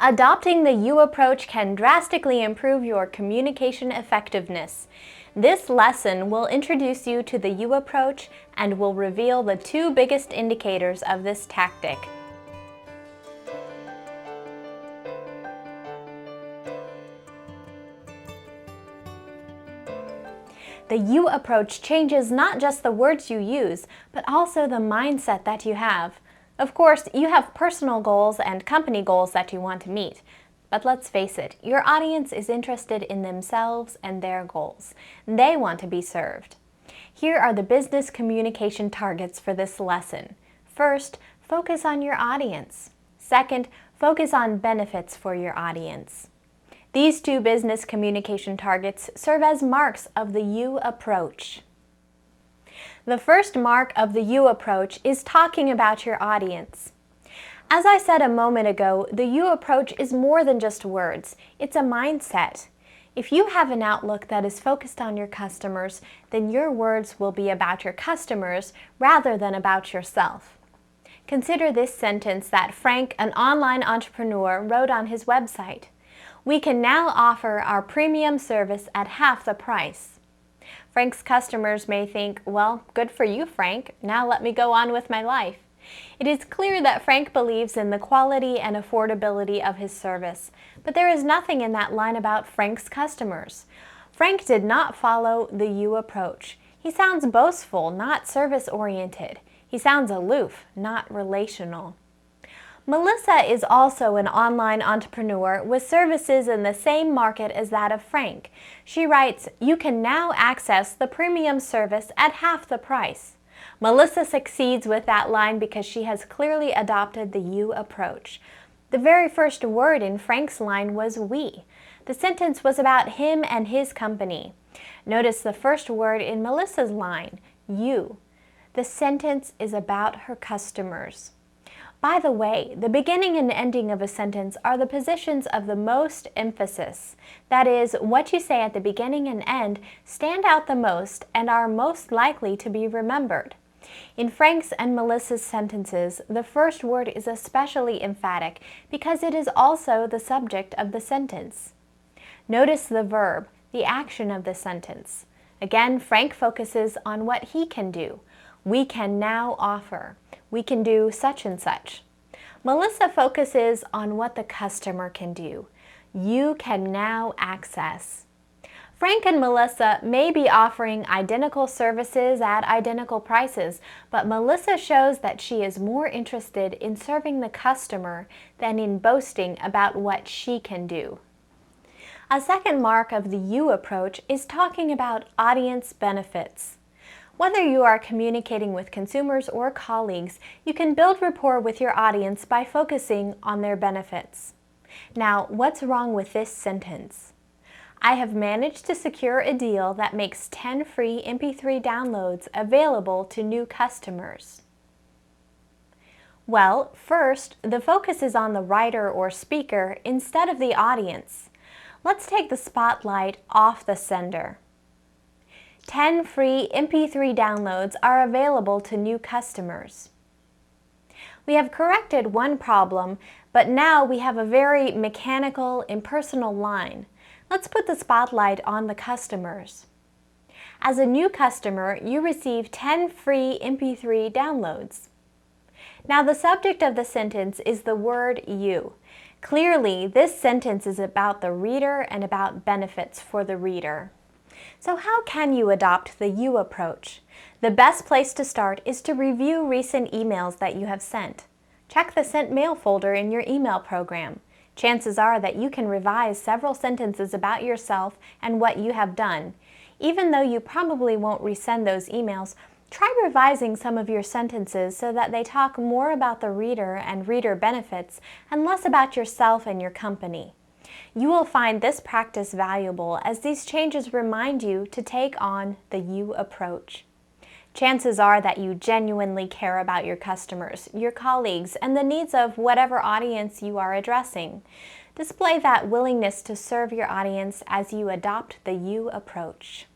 Adopting the you approach can drastically improve your communication effectiveness. This lesson will introduce you to the you approach and will reveal the two biggest indicators of this tactic. The you approach changes not just the words you use, but also the mindset that you have. Of course, you have personal goals and company goals that you want to meet. But let's face it, your audience is interested in themselves and their goals. They want to be served. Here are the business communication targets for this lesson. First, focus on your audience. Second, focus on benefits for your audience. These two business communication targets serve as marks of the you approach. The first mark of the you approach is talking about your audience. As I said a moment ago, the you approach is more than just words. It's a mindset. If you have an outlook that is focused on your customers, then your words will be about your customers rather than about yourself. Consider this sentence that Frank, an online entrepreneur, wrote on his website. We can now offer our premium service at half the price. Frank's customers may think, well, good for you, Frank. Now let me go on with my life. It is clear that Frank believes in the quality and affordability of his service, but there is nothing in that line about Frank's customers. Frank did not follow the you approach. He sounds boastful, not service-oriented. He sounds aloof, not relational. Melissa is also an online entrepreneur with services in the same market as that of Frank. She writes, you can now access the premium service at half the price. Melissa succeeds with that line because she has clearly adopted the you approach. The very first word in Frank's line was we. The sentence was about him and his company. Notice the first word in Melissa's line, you. The sentence is about her customers. By the way, the beginning and ending of a sentence are the positions of the most emphasis. That is, what you say at the beginning and end stand out the most and are most likely to be remembered. In Frank's and Melissa's sentences, the first word is especially emphatic because it is also the subject of the sentence. Notice the verb, the action of the sentence. Again, Frank focuses on what he can do. We can now offer. We can do such and such. Melissa focuses on what the customer can do. You can now access. Frank and Melissa may be offering identical services at identical prices, but Melissa shows that she is more interested in serving the customer than in boasting about what she can do. A second mark of the you approach is talking about audience benefits. Whether you are communicating with consumers or colleagues, you can build rapport with your audience by focusing on their benefits. Now, what's wrong with this sentence? I have managed to secure a deal that makes 10 free MP3 downloads available to new customers. Well, first, the focus is on the writer or speaker instead of the audience. Let's take the spotlight off the sender. 10 free MP3 downloads are available to new customers. We have corrected one problem, but now we have a very mechanical, impersonal line. Let's put the spotlight on the customers. As a new customer, you receive 10 free MP3 downloads. Now the subject of the sentence is the word you. Clearly, this sentence is about the reader and about benefits for the reader. So how can you adopt the you approach? The best place to start is to review recent emails that you have sent. Check the sent mail folder in your email program. Chances are that you can revise several sentences about yourself and what you have done. Even though you probably won't resend those emails, try revising some of your sentences so that they talk more about the reader and reader benefits and less about yourself and your company. You will find this practice valuable as these changes remind you to take on the you approach. Chances are that you genuinely care about your customers, your colleagues, and the needs of whatever audience you are addressing. Display that willingness to serve your audience as you adopt the you approach.